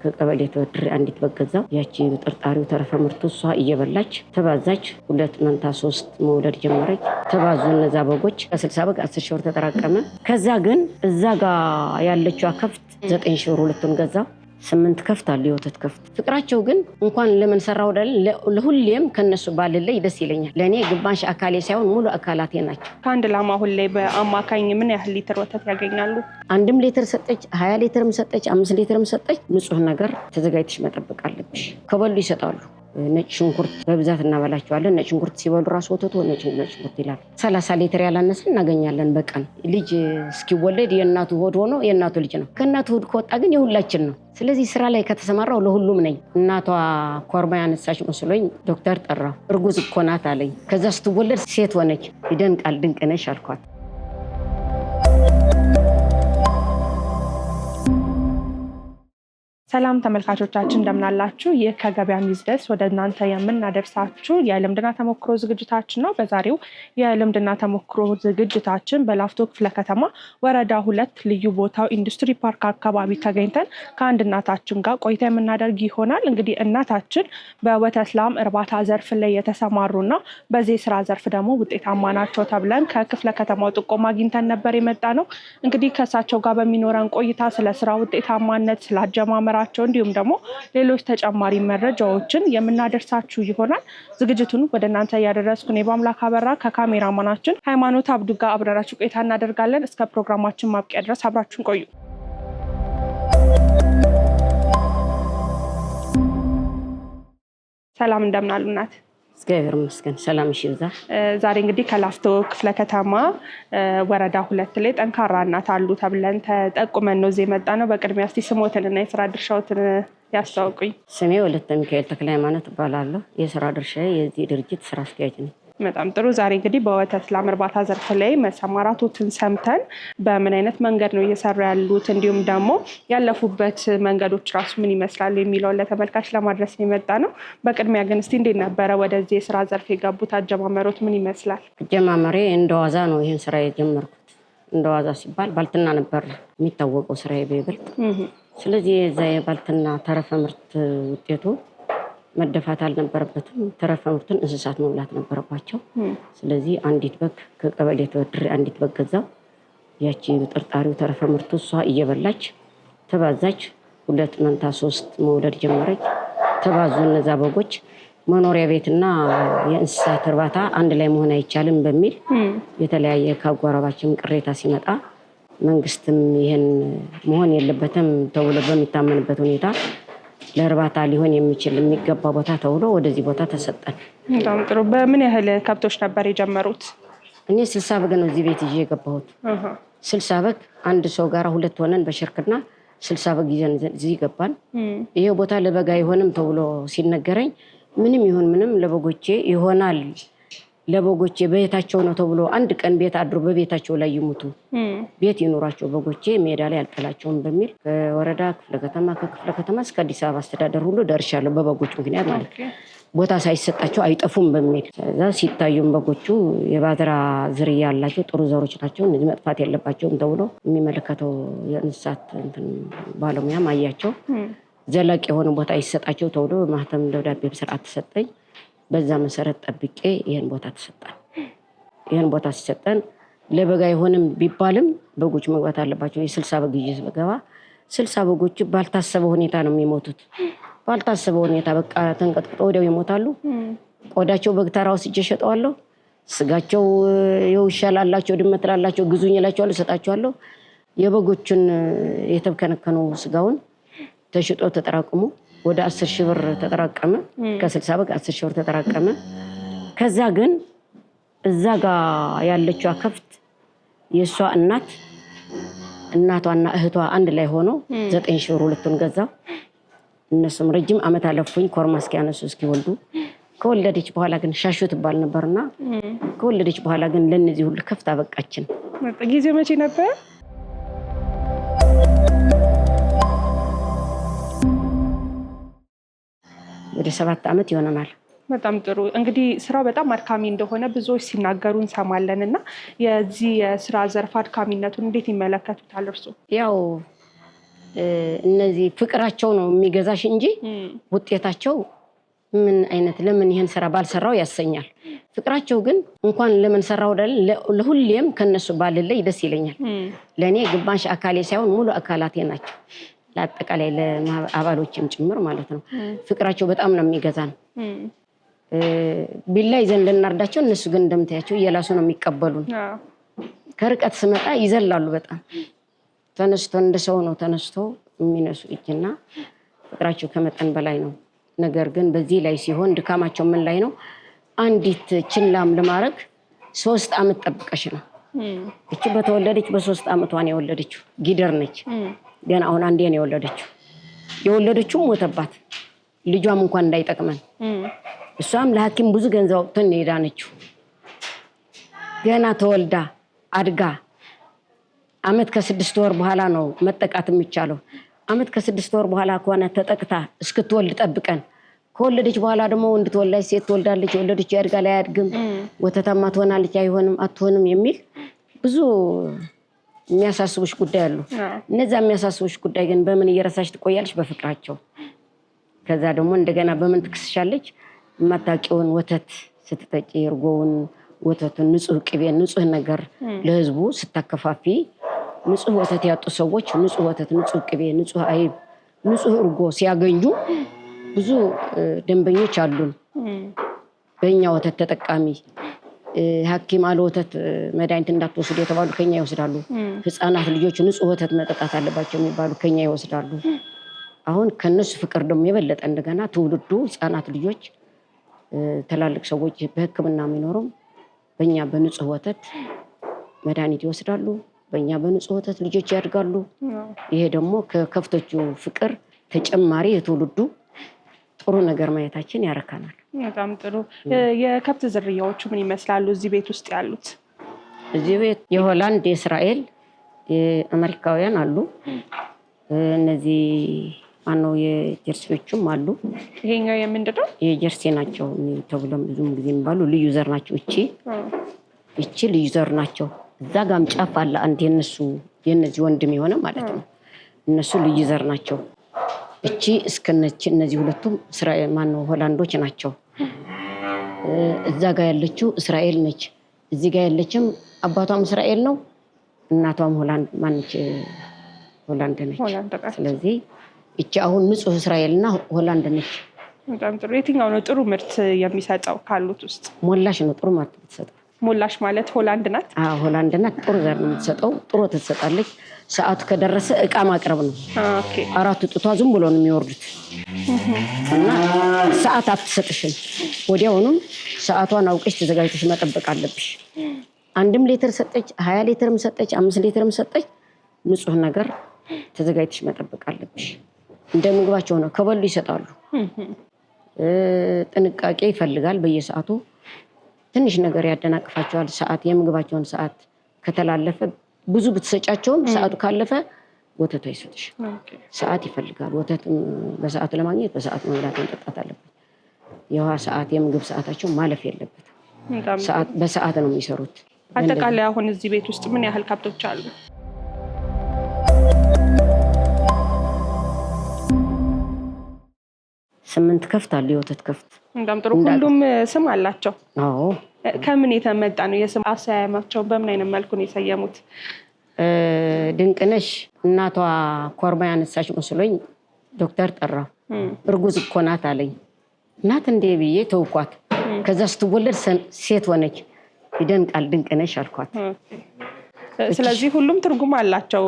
ከቀበሌ ተወድሬ አንዲት በገዛው ያቺ ጥርጣሪው ተረፈ ምርቱ እሷ እየበላች ተባዛች። 2 መንታ 3 መውለድ ጀመረች። ተባዙ እነዛ በጎች ከ60 በግ 10 ሺህ ብር ተጠራቀመ። ከዛ ግን እዛ ጋር ያለችው ከፍት 9 ሺህ ብር ሁለቱን ገዛው። 8 ከፍት አለ የወተት ከፍት። ፍቅራቸው ግን እንኳን ለምን ሰራው ለሁሌም ከነሱ ባልለይ ደስ ይለኛል። ለኔ ግማሽ አካሌ ሳይሆን ሙሉ አካላቴ ናቸው። ከአንድ ላም አሁን ላይ በአማካኝ ምን ያህል ሊትር ወተት ያገኛሉ? 1 ሊትር ሰጠች፣ 20 ሊትርም ሰጠች፣ 5 ሊትርም ሰጠች። ንጹህ ነገር ተዘጋጅተሽ መጠበቅ አለብሽ። ከበሉ ይሰጣሉ። ነጭ ሽንኩርት በብዛት እናበላቸዋለን። ነጭ ሽንኩርት ሲበሉ ራስ ወተቱ ነጭ ሽንኩርት ይላል። 30 ሊትር ያላነሰ እናገኛለን በቀን። ልጅ እስኪወለድ የእናቱ ሆድ ሆኖ የእናቱ ልጅ ነው። ከእናቱ ሆድ ከወጣ ግን የሁላችን ነው። ስለዚህ ስራ ላይ ከተሰማራው ለሁሉም ነኝ። እናቷ ኮርማ ያነሳች መስሎኝ ዶክተር ጠራው። እርጉዝ እኮ ናት አለኝ። ከዛ ስትወለድ ሴት ሆነች። ይደንቃል፣ ድንቅ ነሽ አልኳት። ሰላም ተመልካቾቻችን እንደምናላችሁ። ይህ ከገበያ ቢዝነስ ወደ እናንተ የምናደርሳችሁ የልምድና ተሞክሮ ዝግጅታችን ነው። በዛሬው የልምድና ተሞክሮ ዝግጅታችን በላፍቶ ክፍለ ከተማ ወረዳ 2 ልዩ ቦታው ኢንዱስትሪ ፓርክ አካባቢ ተገኝተን ከአንድ እናታችን ጋር ቆይታ የምናደርግ ይሆናል። እንግዲህ እናታችን በወተት ላም እርባታ ዘርፍ ላይ የተሰማሩና በዚህ ስራ ዘርፍ ደግሞ ውጤታማ ናቸው ተብለን ከክፍለ ከተማው ጥቆማ አግኝተን ነበር የመጣ ነው። እንግዲህ ከእሳቸው ጋር በሚኖረን ቆይታ ስለ ስራ ውጤታማነት፣ ስለ አጀማመራ እንዲሁም ደግሞ ሌሎች ተጨማሪ መረጃዎችን የምናደርሳችሁ ይሆናል። ዝግጅቱን ወደ እናንተ ያደረስኩ እኔ በአምላክ አበራ ከካሜራማናችን ሃይማኖት አብዱ ጋር አብረናችሁ ቆይታ እናደርጋለን። እስከ ፕሮግራማችን ማብቂያ ድረስ አብራችሁን ቆዩ። ሰላም እንደምን አሉ እናት? እግዚአብሔር ይመስገን ሰላም ይብዛ። ዛሬ እንግዲህ ከላፍቶ ክፍለ ከተማ ወረዳ 2 ላይ ጠንካራ እናት አሉ ተብለን ተጠቁመን ነው እዚህ የመጣ ነው። በቅድሚያ እስቲ ስሞትንና የስራ ድርሻዎትን ያስታውቁኝ። ስሜ ወለተ ሚካኤል ተክለ ሃይማኖት እባላለሁ። የስራ ድርሻዬ የዚህ ድርጅት ስራ አስኪያጅ ነኝ። በጣም ጥሩ። ዛሬ እንግዲህ በወተት ላም እርባታ ዘርፍ ላይ መሰማራቶትን ሰምተን በምን አይነት መንገድ ነው እየሰሩ ያሉት እንዲሁም ደግሞ ያለፉበት መንገዶች ራሱ ምን ይመስላሉ የሚለውን ለተመልካች ለማድረስ የመጣ ነው። በቅድሚያ ግን እስቲ እንዴት ነበረ ወደዚህ የስራ ዘርፍ የገቡት? አጀማመሮት ምን ይመስላል? አጀማመሬ እንደዋዛ ነው ይሄን ስራ የጀመርኩት። እንደዋዛ ሲባል ባልትና ነበር የሚታወቀው ስራዬ በይበልጥ። ስለዚህ የዛ የባልትና ተረፈ ምርት ውጤቱ መደፋት አልነበረበትም። ተረፈ ምርቱን እንስሳት መብላት ነበረባቸው። ስለዚህ አንዲት በግ ከቀበሌ ተወድሬ አንዲት በግ ገዛው። ያቺ ጥርጣሪው ተረፈ ምርቱ እሷ እየበላች ተባዛች። 2 መንታ 3 መውለድ ጀመረች። ተባዙ እነዛ በጎች። መኖሪያ ቤትና የእንስሳት እርባታ አንድ ላይ መሆን አይቻልም በሚል የተለያየ ከአጎራባችን ቅሬታ ሲመጣ መንግስትም ይሄን መሆን የለበትም ተብሎ በሚታመንበት ሁኔታ ለእርባታ ሊሆን የሚችል የሚገባ ቦታ ተውሎ ወደዚህ ቦታ ተሰጠን። በጣም ጥሩ። በምን ያህል ከብቶች ነበር የጀመሩት? እኔ 60 በግ ነው እዚህ ቤት ይዤ የገባሁት። 60 በግ አንድ ሰው ጋር 2 ሆነን በሽርክና 60 በግ ይዘን እዚህ ገባን። ይሄ ቦታ ለበግ አይሆንም ተብሎ ሲነገረኝ ምንም ይሁን ምንም ለበጎቼ ይሆናል፣ ለበጎቼ ቤታቸው ነው ተብሎ አንድ ቀን ቤት አድሮ በቤታቸው ላይ ይሙቱ፣ ቤት ይኖራቸው በጎቼ ሜዳ ላይ አልጠላቸውም በሚል ከወረዳ ክፍለ ከተማ ከክፍለ ከተማ እስከ አዲስ አበባ አስተዳደር ሁሉ ደርሻለሁ። በበጎች ምክንያት ማለት ቦታ ሳይሰጣቸው አይጠፉም በሚል እዛ ሲታዩም በጎቹ የባዝራ ዝርያ ያላቸው ጥሩ ዘሮች ናቸው፣ እነዚህ መጥፋት የለባቸውም ተብሎ የሚመለከተው የእንስሳት ባለሙያም አያቸው። ዘላቂ የሆነ ቦታ ይሰጣቸው ተብሎ ማህተም ደብዳቤ በስርዓት ተሰጠኝ። በዛ መሰረት ጠብቄ ይሄን ቦታ ተሰጠን። ይሄን ቦታ ሲሰጠን ለበጋ አይሆንም ቢባልም በጎች መግባት አለባቸው። የ60 በግ ይዤ በገባ 60 በጎች ባልታሰበ ሁኔታ ነው የሚሞቱት። ባልታሰበ ሁኔታ በቃ ተንቀጥቅጦ ወዲያው ይሞታሉ። ቆዳቸው በግ ተራ ወስጄ እሸጠዋለሁ። ስጋቸው የውሻ ላላቸው ድመት ላላቸው ግዙኝ እላቸዋለሁ፣ እሰጣቸዋለሁ። የበጎቹን የተብከነከኑ ስጋውን ተሽጦ ተጠራቅሞ ወደ 10 ሺህ ብር ተጠራቀመ። ከ60 በግ 10 ሺህ ብር ተጠራቀመ። ከዛ ግን እዛ ጋር ያለችው ከፍት የሷ እናቷና እህቷ አንድ ላይ ሆኖ 9 ሺህ ብር ሁለቱን ገዛው። እነሱም ረጅም አመት አለፉኝ ኮርማ እስኪያነሱ እስኪወልዱ። ከወለደች በኋላ ግን ሻሹ ትባል ነበርና ከወለደች በኋላ ግን ለነዚህ ሁሉ ከፍት አበቃችን። ጊዜው መቼ ነበር? ወደ 7 አመት ይሆናል። በጣም ጥሩ። እንግዲህ ስራው በጣም አድካሚ እንደሆነ ብዙዎች ሲናገሩ እንሰማለን እና የዚህ የስራ ዘርፍ አድካሚነቱን እንዴት ይመለከቱታል እርሱ? ያው እነዚህ ፍቅራቸው ነው የሚገዛሽ እንጂ ውጤታቸው ምን አይነት ለምን ይሄን ስራ ባልሰራው ያሰኛል። ፍቅራቸው ግን እንኳን ለምን ሰራው ለሁሌም ከነሱ ባልለይ ደስ ይለኛል። ለኔ ግማሽ አካሌ ሳይሆን ሙሉ አካላቴ ናቸው። ለአጠቃላይ ለአባሎችም ጭምር ማለት ነው። ፍቅራቸው በጣም ነው የሚገዛን። ቢላ ይዘን ልናርዳቸው እነሱ ግን እንደምታያቸው እየላሱ ነው የሚቀበሉን። ከርቀት ስመጣ ይዘላሉ። በጣም ተነስቶ እንደሰው ነው ተነስቶ የሚነሱ እጅና ፍቅራቸው ከመጠን በላይ ነው። ነገር ግን በዚህ ላይ ሲሆን ድካማቸው ምን ላይ ነው? አንዲት ችላም ለማድረግ 3 አመት ጠብቀሽ ነው። እቺ በተወለደች በ3 አመቷ ነው የወለደችው። ጊደር ነች። ገና አሁን አንዴ ነው የወለደችው። የወለደችው ሞተባት። ልጇም እንኳን እንዳይጠቅመን እሷም ለሐኪም ብዙ ገንዘብ አውጥተን ሄዳነችው። ገና ተወልዳ አድጋ አመት ከ6 ወር በኋላ ነው መጠቃት የሚቻለው። አመት ከ6 ወር በኋላ ከሆነ ተጠቅታ እስክትወልድ ጠብቀን ከወለደች በኋላ ደግሞ ወንድ ትወልዳለች፣ ሴት ትወልዳለች። የወለደች ያድጋ ላይ አያድግም፣ ወተታማ ትሆናለች አይሆንም አትሆንም የሚል ብዙ የሚያሳስቡሽ ጉዳይ አሉ። እነዛ የሚያሳስቡሽ ጉዳይ ግን በምን እየረሳሽ ትቆያለሽ? በፍቅራቸው። ከዛ ደግሞ እንደገና በምን ትክስሻለች? የማታውቂውን ወተት ስትጠጪ እርጎውን፣ ወተቱን፣ ንጹህ ቅቤ፣ ንጹህ ነገር ለህዝቡ ስታከፋፊ ንጹህ ወተት ያጡ ሰዎች ንጹህ ወተት፣ ንጹህ ቅቤ፣ ንጹህ አይብ፣ ንጹህ እርጎ ሲያገኙ ብዙ ደንበኞች አሉን። በእኛ ወተት ተጠቃሚ ሐኪም አለ ወተት መድኃኒት እንዳትወስዱ የተባሉ ከኛ ይወስዳሉ። ህፃናት ልጆች ንጹህ ወተት መጠጣት አለባቸው የሚባሉ ከኛ ይወስዳሉ። አሁን ከነሱ ፍቅር ደግሞ የበለጠ እንደገና ትውልዱ ህፃናት ልጆች ትላልቅ ሰዎች በህክምና የሚኖሩም በእኛ በንጹህ ወተት መድኃኒት ይወስዳሉ። በእኛ በንጹህ ወተት ልጆች ያድጋሉ። ይሄ ደግሞ ከከፍቶቹ ፍቅር ተጨማሪ የትውልዱ ጥሩ ነገር ማየታችን ያረካናል። በጣም ጥሩ። የከብት ዝርያዎቹ ምን ይመስላሉ እዚህ ቤት ውስጥ ያሉት? እዚህ ቤት የሆላንድ፣ የእስራኤል፣ የአሜሪካውያን አሉ። እነዚህ ማነው የጀርሲዎቹም አሉ። ይሄኛው የምንድን ነው? የጀርሲ ናቸው ተብሎም ብዙም ጊዜ የሚባሉ ልዩ ዘር ናቸው። እቺ ልዩ ዘር ናቸው። እዛ ጋም ጫፍ አለ አንድ የነዚህ ወንድም የሆነ ማለት ነው። እነሱ ልዩ ዘር ናቸው። እቺ እስከነች እነዚህ ሁለቱም እስራኤል ማነው ሆላንዶች ናቸው። እዛ ጋር ያለችው እስራኤል ነች። እዚህ ጋር ያለችም አባቷም እስራኤል ነው፣ እናቷም ሆላንድ ነች። ስለዚህ እቺ አሁን ንጹህ እስራኤልና ሆላንድ ነች። በጣም ጥሩ። የትኛው ነው ጥሩ ምርት የሚሰጠው ካሉት ውስጥ? ሞላሽ ነው ጥሩ ምርት የምትሰጠው። ሞላሽ ማለት ሆላንድ ናት? አዎ ሆላንድ ናት። ጥሩ ዘር ነው የምትሰጠው፣ ጥሩ ትሰጣለች። ሰዓቱ ከደረሰ እቃ ማቅረብ ነው። አራቱ ጡቷ ዝም ብሎ ነው የሚወርዱት እና ሰዓት አትሰጥሽም። ወዲያውኑም ሰዓቷን አውቀሽ ተዘጋጅተሽ መጠበቅ አለብሽ። 1 ሊትር ሰጠች፣ 20 ሊትርም ሰጠች፣ 5 ሊትርም ሰጠች፣ ንጹህ ነገር ተዘጋጅተሽ መጠበቅ አለብሽ። እንደ ምግባቸው ነው። ከበሉ ይሰጣሉ። ጥንቃቄ ይፈልጋል። በየሰዓቱ ትንሽ ነገር ያደናቅፋቸዋል። ሰዓት የምግባቸውን ሰዓት ከተላለፈ ብዙ ብትሰጫቸውም ሰዓቱ ካለፈ ወተቱ አይሰጥሽ። ሰዓት ይፈልጋል። ወተት በሰዓቱ ለማግኘት በሰዓቱ መብላት መጠጣት አለበት። የውሃ ሰዓት የምግብ ሰዓታቸው ማለፍ የለበትም። በሰዓት ነው የሚሰሩት። አጠቃላይ አሁን እዚህ ቤት ውስጥ ምን ያህል ከብቶች አሉ? ስምንት ከፍት አለ። የወተት ከፍት በጣም ጥሩ። ሁሉም ስም አላቸው? አዎ። ከምን የተመጣ ነው የስም አሰያየማቸው? በምን አይነት መልኩ ነው የሰየሙት? ድንቅነሽ እናቷ ኮርማ ያነሳች መስሎኝ ዶክተር ጠራው። እርጉዝ እኮ ናት አለኝ። ናት እንዴ ብዬ ተውኳት። ከዛ ስትወለድ ሴት ሆነች። ይደንቃል ድንቅነሽ አልኳት። ስለዚህ ሁሉም ትርጉም አላቸው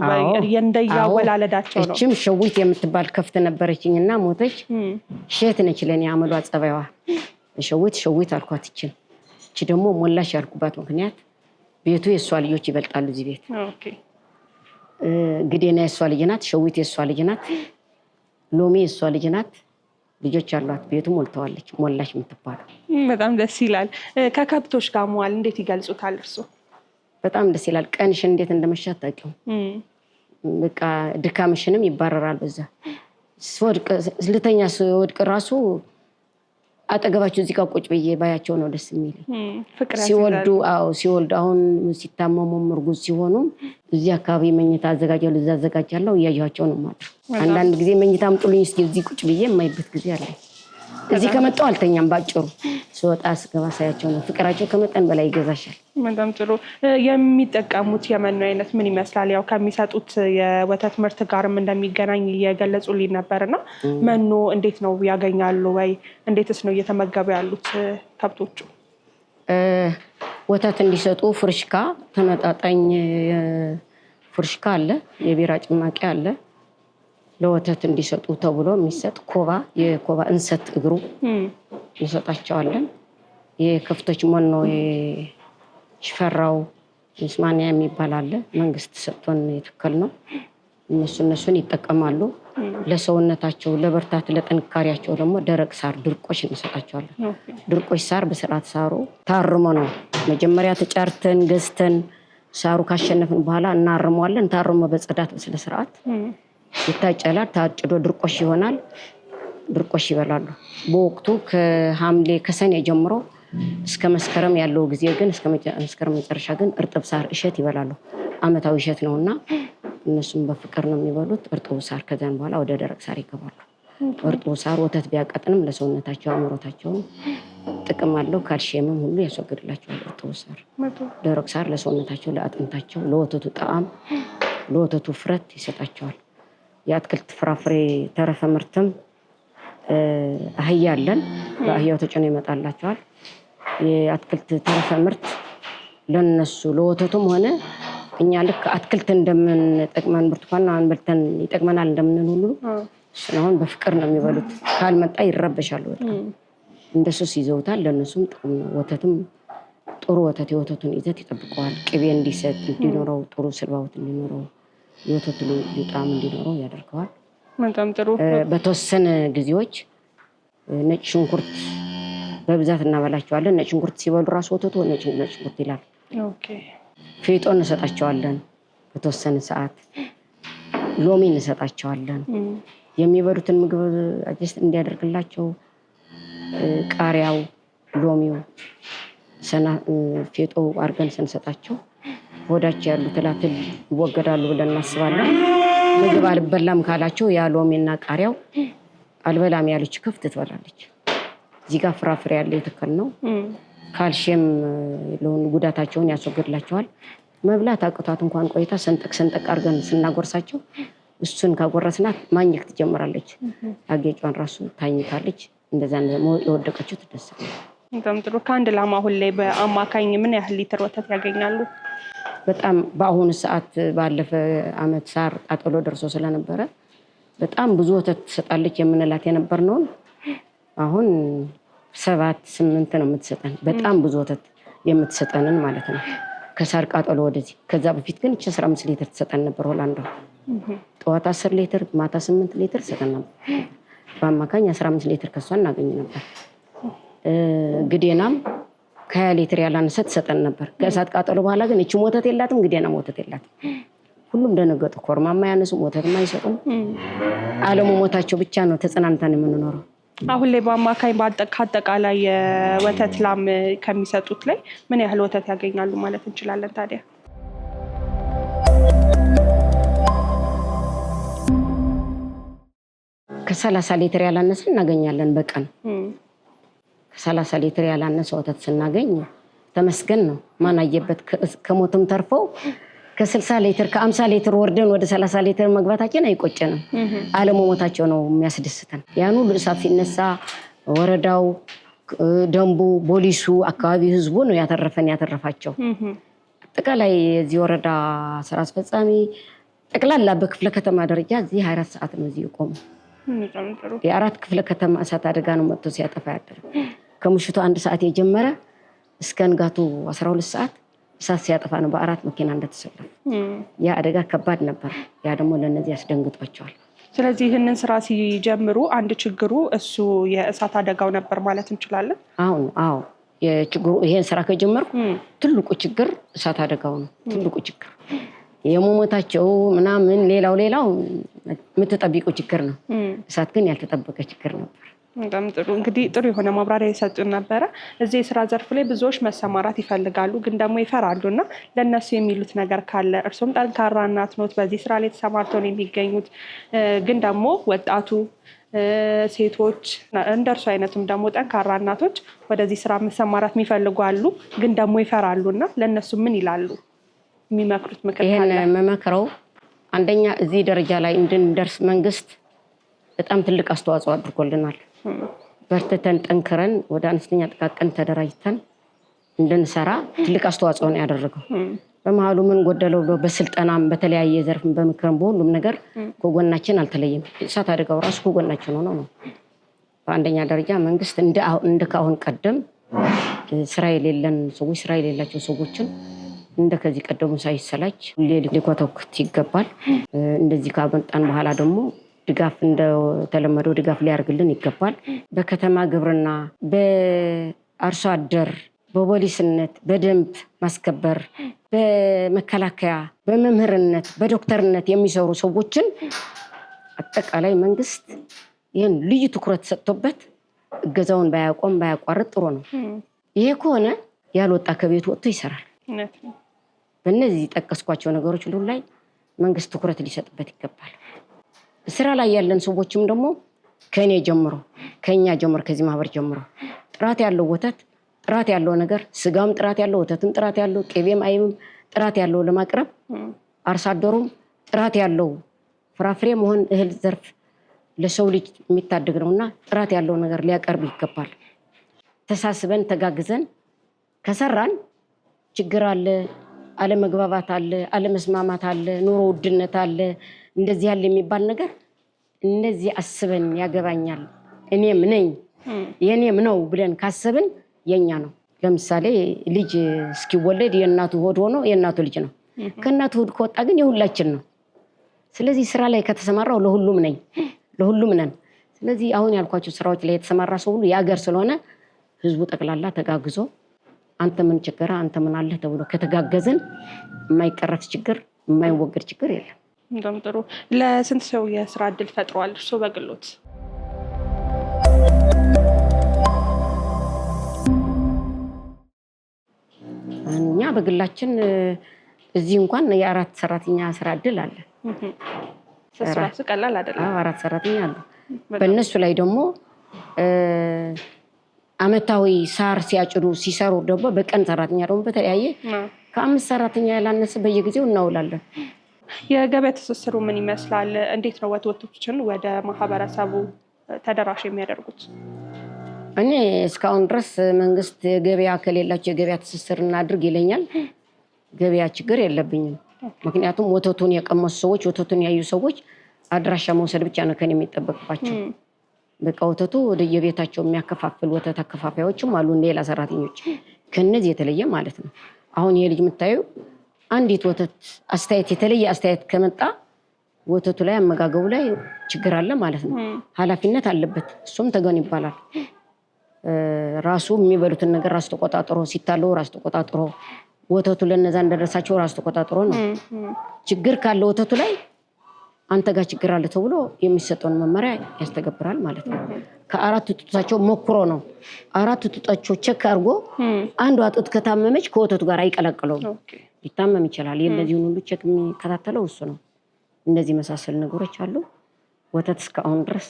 እንደያወላለዳቸው ነው። እችም ሸዊት የምትባል ከፍት ነበረችኝና ሞተች። ሼት ነች ለኔ አመሏ ጸባይዋ። ሸዊት አልኳት። እቺ ደግሞ ሞላሽ ያልኩባት ምክንያት ቤቱ የሷ ልጆች ይበልጣሉ እዚህ ቤት። ግዴና የሷ ልጅ ናት፣ ሸዊት የሷ ልጅ ናት፣ ሎሚ የሷ ልጅ ናት። ልጆች አሏት። ቤቱ ሞልተዋለች። ሞላሽ የምትባለው በጣም ደስ ይላል። ከከብቶች ጋር መዋል እንዴት ይገልጹታል እርሱ? በጣም ደስ ይላል። ቀንሽ እንዴት እንደመሻት ታውቂው። በቃ ድካምሽንም ይባረራል። በዛ ልተኛ ስወድቅ ራሱ አጠገባቸው እዚህ ጋር ቁጭ ብዬ ባያቸው ነው ደስ የሚለኝ። ሲወልዱ አሁን ሲታመሙም እርጉዝ ሲሆኑም እዚህ አካባቢ መኝታ አዘጋጃለሁ፣ እዛ አዘጋጃለሁ፣ እያየኋቸው ነው ማለት። አንዳንድ ጊዜ መኝታ አምጡልኝ እስኪ እዚህ ቁጭ ብዬ የማይበት ጊዜ አለ። እዚህ ከመጣሁ አልተኛም። ባጭሩ ስወጣ ስገባ ሳያቸው ነው። ፍቅራቸው ከመጠን በላይ ይገዛሻል። በጣም ጥሩ። የሚጠቀሙት የመኖ አይነት ምን ይመስላል? ያው ከሚሰጡት የወተት ምርት ጋርም እንደሚገናኝ እየገለጹልኝ ነበርና መኖ እንዴት ነው ያገኛሉ ወይ? እንዴትስ ነው እየተመገቡ ያሉት ከብቶቹ? ወተት እንዲሰጡ ፍርሽካ፣ ተመጣጣኝ ፍርሽካ አለ፣ የቢራ ጭማቂ አለ። ለወተት እንዲሰጡ ተብሎ የሚሰጥ ኮባ፣ የኮባ እንሰት እግሩ እንሰጣቸዋለን። የከፍቶች መኖ ሽፈራው ምስማንያ የሚባል አለ፣ መንግስት ሰጥቶን የተከል ነው። እነሱን ይጠቀማሉ። ለሰውነታቸው ለበርታት ለጥንካሬያቸው ደግሞ ደረቅ ሳር ድርቆሽ እንሰጣቸዋለን። ድርቆሽ ሳር በስርዓት ሳሩ ታርሞ ነው መጀመሪያ ተጫርተን ገዝተን ሳሩ ካሸነፍን በኋላ እናርመዋለን። ታርሞ በጽዳት በስነ ስርዓት ይታጨላል። ታጭዶ ድርቆሽ ይሆናል። ድርቆሽ ይበላሉ። በወቅቱ ከሐምሌ ከሰኔ ጀምሮ እስከ መስከረም ያለው ጊዜ ግን እስከ መስከረም መጨረሻ ግን እርጥብ ሳር እሸት ይበላሉ። አመታዊ እሸት ነውና እነሱም በፍቅር ነው የሚበሉት እርጥቡ ሳር። ከዛን በኋላ ወደ ደረቅ ሳር ይገባሉ። እርጥቡ ሳር ወተት ቢያቀጥንም ለሰውነታቸው አምሮታቸውን ጥቅም አለው። ካልሽየምም ሁሉ ያስወግድላቸዋል እርጥቡ ሳር። ደረቅ ሳር ለሰውነታቸው ለአጥንታቸው፣ ለወተቱ ጣዕም፣ ለወተቱ ፍረት ይሰጣቸዋል። የአትክልት ፍራፍሬ ተረፈ ምርትም አህያ አለን። በአህያው ተጭኖ ይመጣላቸዋል። የአትክልት ተረፈ ምርት ለነሱ ለወተቱም ሆነ እኛ ልክ አትክልት እንደምንጠቅመን ብርቱካን በልተን ይጠቅመናል እንደምንል ሁሉ እሱን አሁን በፍቅር ነው የሚበሉት። ካልመጣ ይረበሻሉ በጣም። እንደሱስ ይዘውታል። ለእነሱም ጥቅም ነው። ወተትም ጥሩ ወተት የወተቱን ይዘት ይጠብቀዋል። ቅቤ እንዲሰጥ እንዲኖረው፣ ጥሩ ስልባውት እንዲኖረው፣ የወተቱ ጣዕም እንዲኖረው ያደርገዋል። በጣም ጥሩ። በተወሰነ ጊዜዎች ነጭ ሽንኩርት በብዛት እናበላቸዋለን። ነጭ ሽንኩርት ሲበሉ ራሱ ወተቱ ነጭ ሽንኩርት ይላል። ፌጦ እንሰጣቸዋለን። በተወሰነ ሰዓት ሎሚ እንሰጣቸዋለን። የሚበሉትን ምግብ አጀስት እንዲያደርግላቸው ቃሪያው፣ ሎሚው፣ ፌጦ አድርገን ስንሰጣቸው ሆዳቸው ያሉ ትላትል ይወገዳሉ ብለን እናስባለን። ምግብ አልበላም ካላቸው ያ ሎሚና ቃሪያው አልበላም ያለች ከፍት ትበላለች። እዚህ ጋር ፍራፍሬ ያለ የተከል ነው። ካልሽየም ለሆኑ ጉዳታቸውን ያስወግድላቸዋል። መብላት አቅቷት እንኳን ቆይታ ሰንጠቅ አድርገን ስናጎርሳቸው እሱን ካጎረስናት ማኘክ ትጀምራለች። አጌጯን ራሱ ታኝታለች። እንደዛ የወደቀችው ትደሳለች። በጣም ጥሩ። ከአንድ ላም አሁን ላይ በአማካኝ ምን ያህል ሊትር ወተት ያገኛሉ? በጣም በአሁኑ ሰዓት ባለፈ አመት ሳር ቃጠሎ ደርሶ ስለነበረ በጣም ብዙ ወተት ትሰጣለች የምንላት የነበርነውን አሁን 7-8 ነው የምትሰጠን። በጣም ብዙ ወተት የምትሰጠንን ማለት ነው ከሳር ቃጠሎ ወደዚህ። ከዛ በፊት ግን 15 ሊትር ትሰጠን ነበር። ሆላንዷ ጠዋት 10 ሊትር ማታ 8 ሊትር ትሰጠን ነበር። በአማካኝ 15 ሊትር ከሷ እናገኝ ነበር። ግዴናም ከ20 ሊትር ያላነሰ ትሰጠን ነበር። ከእሳት ቃጠሎ በኋላ ግን እቺ ወተት የላትም፣ ግዴናም ወተት የላትም። ሁሉም ደነገጡ። ኮርማማ ያነሱም ወተትም አይሰጡም። አለመሞታቸው ብቻ ነው ተጽናንተን የምንኖረው። አሁን ላይ በአማካኝ ከአጠቃላይ የወተት ላም ከሚሰጡት ላይ ምን ያህል ወተት ያገኛሉ ማለት እንችላለን ታዲያ? ከ30 ሊትር ያላነሰ እናገኛለን በቀን። ከ30 ሊትር ያላነሰ ወተት ስናገኝ ተመስገን ነው። ማናየበት ከሞትም ተርፈው ከ60 ሊትር ከ50 ሊትር ወርደን ወደ 30 ሊትር መግባታችን አይቆጨንም። አለመሞታቸው ነው የሚያስደስተን። ያን ሁሉ እሳት ሲነሳ ወረዳው፣ ደንቡ፣ ፖሊሱ፣ አካባቢ ህዝቡ ነው ያተረፋቸው። አጠቃላይ የዚህ ወረዳ ስራ አስፈጻሚ ጠቅላላ በክፍለ ከተማ ደረጃ እዚህ 24 ሰዓት ነው እዚህ ቆሙ። የአራት ክፍለ ከተማ እሳት አደጋ ነው መጥቶ ሲያጠፋ ያደረ። ከምሽቱ 1 ሰዓት የጀመረ እስከ ንጋቱ 12 ሰዓት እሳት ሲያጠፋ ነው በ4 መኪና እንደተሰለፈ። ያ አደጋ ከባድ ነበር። ያ ደግሞ ለነዚህ ያስደንግጧቸዋል። ስለዚህ ይህንን ስራ ሲጀምሩ አንድ ችግሩ እሱ የእሳት አደጋው ነበር ማለት እንችላለን። አዎ የችግሩ ይሄን ስራ ከጀመርኩ ትልቁ ችግር እሳት አደጋው ነው። ትልቁ ችግር የሞሞታቸው ምናምን ሌላው የምትጠብቁ ችግር ነው። እሳት ግን ያልተጠበቀ ችግር ነበር። በጣም ጥሩ እንግዲህ ጥሩ የሆነ ማብራሪያ የሰጡን ነበረ። እዚህ የስራ ዘርፍ ላይ ብዙዎች መሰማራት ይፈልጋሉ ግን ደግሞ ይፈራሉና ለነሱ የሚሉት ነገር ካለ? እርሶም ጠንካራ እናት ኖት፣ በዚህ ስራ ላይ ተሰማርተው ነው የሚገኙት። ግን ደግሞ ወጣቱ ሴቶች እንደርሱ አይነቱም ደግሞ ጠንካራ እናቶች ወደዚህ ስራ መሰማራት የሚፈልጉ አሉ ግን ደግሞ ይፈራሉና ለነሱ ምን ይላሉ? የሚመክሩት ምክር ካለ? ይሄን መመክረው አንደኛ እዚህ ደረጃ ላይ እንድንደርስ መንግስት በጣም ትልቅ አስተዋጽኦ አድርጎልናል። በርትተን ጠንክረን ወደ አነስተኛ ጥቃቅን ተደራጅተን እንድንሰራ ትልቅ አስተዋጽኦ ነው ያደረገው። በመሃሉ ምን ጎደለው ብሎ በስልጠናም በተለያየ ዘርፍም በምክርም በሁሉም ነገር ከጎናችን አልተለየም። እሳት አደጋው ራሱ ከጎናችን ሆኖ ነው። በአንደኛ ደረጃ መንግስት እንደ ካሁን ቀደም ስራ የሌለን ሰዎች ስራ የሌላቸው ሰዎችን እንደ ከዚህ ቀደሙ ሳይሰላች ሊኮተኩት ይገባል። እንደዚህ ካመጣን በኋላ ደግሞ ድጋፍ እንደተለመደው ድጋፍ ሊያርግልን ይገባል። በከተማ ግብርና፣ በአርሶ አደር፣ በፖሊስነት፣ በደንብ ማስከበር፣ በመከላከያ፣ በመምህርነት፣ በዶክተርነት የሚሰሩ ሰዎችን አጠቃላይ መንግስት ይህን ልዩ ትኩረት ሰጥቶበት እገዛውን ባያቆም ባያቋርጥ ጥሩ ነው። ይሄ ከሆነ ያልወጣ ከቤቱ ወጥቶ ይሰራል። በእነዚህ ጠቀስኳቸው ነገሮች ሁሉ ላይ መንግስት ትኩረት ሊሰጥበት ይገባል። ስራ ላይ ያለን ሰዎችም ደግሞ ከኛ ጀምሮ ከዚህ ማህበር ጀምሮ ጥራት ያለው ወተት፣ ጥራት ያለው ነገር፣ ስጋም ጥራት ያለው፣ ወተትም ጥራት ያለው፣ ቅቤም አይብም ጥራት ያለው ለማቅረብ አርሶ አደሩም ጥራት ያለው ፍራፍሬ መሆን እህል ዘርፍ ለሰው ልጅ የሚታደግ ነውና ጥራት ያለው ነገር ሊያቀርብ ይገባል። ተሳስበን ተጋግዘን ከሰራን ችግር አለ፣ አለመግባባት አለ፣ አለመስማማት አለ፣ ኑሮ ውድነት አለ፣ እንደዚህ ያለ የሚባል ነገር እነዚህ አስበን ያገባኛል እኔም ነኝ የኔም ነው ብለን ካሰብን የኛ ነው። ለምሳሌ ልጅ እስኪወለድ የእናቱ ሆድ ሆኖ የእናቱ ልጅ ነው። ከእናቱ ሆድ ከወጣ ግን የሁላችን ነው። ስለዚህ ስራ ላይ ከተሰማራው ለሁሉም ነን። ስለዚህ አሁን ያልኳቸው ስራዎች ላይ የተሰማራ ሰው ሁሉ የአገር ስለሆነ ህዝቡ ጠቅላላ ተጋግዞ አንተ ምን ችግር አንተ ምን አለ ተብሎ ከተጋገዘን የማይቀረፍ ችግር የማይወገድ ችግር የለም። እንደም ጥሩ። ለስንት ሰው የስራ እድል ፈጥሯል እርሶ በግሎት? እኛ በግላችን እዚህ እንኳን የአራት ሰራተኛ ስራ እድል አለ። ስራሱ ቀላል አይደለም። 4 ሰራተኛ አሉ። በእነሱ ላይ ደግሞ አመታዊ ሳር ሲያጭዱ ሲሰሩ ደግሞ በቀን ሰራተኛ ደግሞ በተለያየ ከ5 ሰራተኛ ያላነሰ በየጊዜው እናውላለን። የገበያ ትስስሩ ምን ይመስላል? እንዴት ነው ወተቶችን ወደ ማህበረሰቡ ተደራሽ የሚያደርጉት? እኔ እስካሁን ድረስ መንግስት ገበያ ከሌላቸው የገበያ ትስስር እናድርግ ይለኛል። ገበያ ችግር የለብኝም። ምክንያቱም ወተቱን የቀመሱ ሰዎች ወተቱን ያዩ ሰዎች አድራሻ መውሰድ ብቻ ነው ከኔ የሚጠበቅባቸው። በቃ ወተቱ ወደ የቤታቸው የሚያከፋፍል ወተት አከፋፋዮችም አሉ፣ ሌላ ሰራተኞች ከነዚህ የተለየ ማለት ነው። አሁን ይሄ ልጅ የምታየው አንዲት ወተት አስተያየት የተለየ አስተያየት ከመጣ ወተቱ ላይ አመጋገቡ ላይ ችግር አለ ማለት ነው። ኃላፊነት አለበት። እሱም ተገን ይባላል። ራሱ የሚበሉትን ነገር ራሱ ተቆጣጥሮ ሲታለው ራሱ ተቆጣጥሮ ወተቱ ለነዛ እንደደረሳቸው ራሱ ተቆጣጥሮ ነው። ችግር ካለ ወተቱ ላይ አንተ ጋር ችግር አለ ተብሎ የሚሰጠውን መመሪያ ያስተገብራል ማለት ነው። ከአራቱ ጡታቸው ሞክሮ ነው 4 ጡታቸው ቸክ አድርጎ አንዷ ጡት ከታመመች ከወተቱ ጋር አይቀላቀለውም። ሊታመም ይችላል። የነዚህን ሁሉ ቸክ የሚከታተለው እሱ ነው። እንደዚህ መሳሰል ነገሮች አሉ። ወተት እስካሁን ድረስ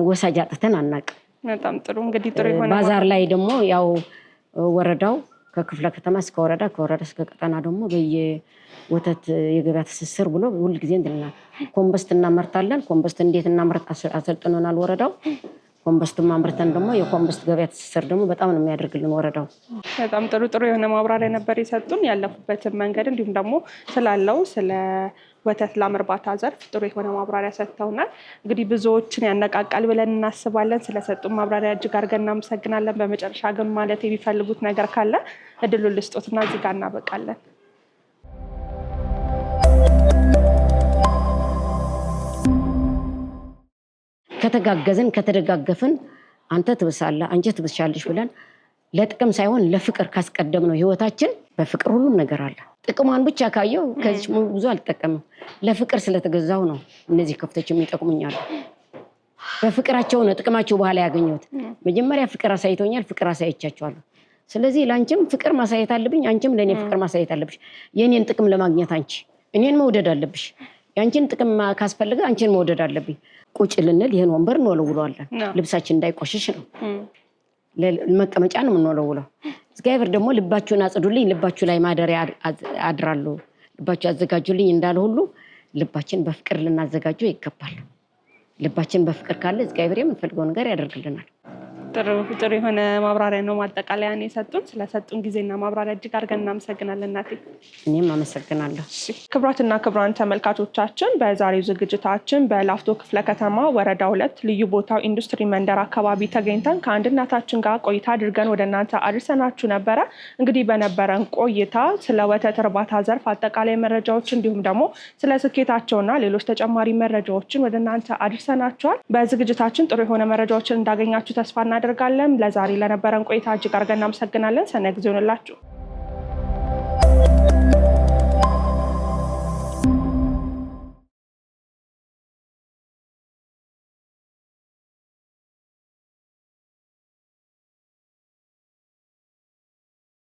ወሳጅ አጥተን አናውቅም። በጣም ጥሩ። እንግዲህ ጥሩ የሆነ ባዛር ላይ ደግሞ ያው ወረዳው ከክፍለ ከተማ እስከ ወረዳ ከወረዳ እስከ ቀጠና ደግሞ በየወተት የገበያ ትስስር ብሎ ሁሉ ጊዜ እንድናል ኮምበስት እናመርታለን። ኮምበስት እንዴት እናመርት አሰልጥኖናል ወረዳው። ኮምበስት ማምርተን ደግሞ የኮምበስት ገበያ ትስስር ደግሞ በጣም ነው የሚያደርግልን ወረዳው። በጣም ጥሩ የሆነ ማብራሪያ ነበር የሰጡን። ያለፉበትን መንገድ እንዲሁም ደግሞ ስላለው ስለ ወተት ላም እርባታ ዘርፍ ጥሩ የሆነ ማብራሪያ ሰጥተውናል። እንግዲህ ብዙዎችን ያነቃቃል ብለን እናስባለን። ስለሰጡን ማብራሪያ እጅግ አድርገን እናመሰግናለን። በመጨረሻ ግን ማለት የሚፈልጉት ነገር ካለ እድሉን ልስጦትና እዚህ ጋር እናበቃለን። ከተጋገዝን ከተደጋገፍን አንተ ትብሳለህ አንቺ ትብሻለሽ ብለን ለጥቅም ሳይሆን ለፍቅር ካስቀደም ነው ህይወታችን። በፍቅር ሁሉም ነገር አለ። ጥቅሟን ብቻ ካየው ከዚህ ብዙ አልተጠቀምም። ለፍቅር ስለተገዛው ነው እነዚህ ከፍቶች የሚጠቅሙኛል። በፍቅራቸው ነው ጥቅማቸው በኋላ ያገኙት። መጀመሪያ ፍቅር አሳይቶኛል፣ ፍቅር አሳይቻቸዋለሁ። ስለዚህ ላንቺም ፍቅር ማሳየት አለብኝ፣ አንቺም ለኔ ፍቅር ማሳየት አለብሽ። የኔን ጥቅም ለማግኘት አንቺ እኔን መውደድ አለብሽ። ያንቺን ጥቅም ካስፈልገ አንቺን መውደድ አለብኝ። ቁጭ ልንል ይሄን ወንበር እንወለውለዋለን፣ ልብሳችን እንዳይቆሽሽ ነው። ለመቀመጫ ነው የምንወለውለው። እግዚአብሔር ደግሞ ልባችሁን አጽዱልኝ፣ ልባችሁ ላይ ማደሪያ አድራለሁ፣ ልባችሁ አዘጋጁልኝ እንዳለ ሁሉ ልባችን በፍቅር ልናዘጋጀው ይገባል። ልባችን በፍቅር ካለ እግዚአብሔር የምንፈልገው ነገር ያደርግልናል። ጥሩ የሆነ ማብራሪያ ነው ማጠቃለያ ነው የሰጡን። ስለሰጡን ጊዜና ማብራሪያ እጅግ አድርገን እናመሰግናለን እናቴ። እኔም አመሰግናለሁ። ክቡራትና ክቡራን ተመልካቾቻችን በዛሬው ዝግጅታችን በላፍቶ ክፍለ ከተማ ወረዳ 2 ልዩ ቦታው ኢንዱስትሪ መንደር አካባቢ ተገኝተን ከአንድ እናታችን ጋር ቆይታ አድርገን ወደ እናንተ አድርሰናችሁ ነበረ። እንግዲህ በነበረን ቆይታ ስለ ወተት እርባታ ዘርፍ አጠቃላይ መረጃዎች እንዲሁም ደግሞ ስለ ስኬታቸውና ሌሎች ተጨማሪ መረጃዎችን ወደ እናንተ አድርሰናችኋል። በዝግጅታችን ጥሩ የሆነ መረጃዎችን እንዳገኛችሁ ተስፋ እናደርጋለን። ለዛሬ ለነበረን ቆይታ እጅግ አድርገን እናመሰግናለን። ሰናይ ጊዜ ይሁንላችሁ።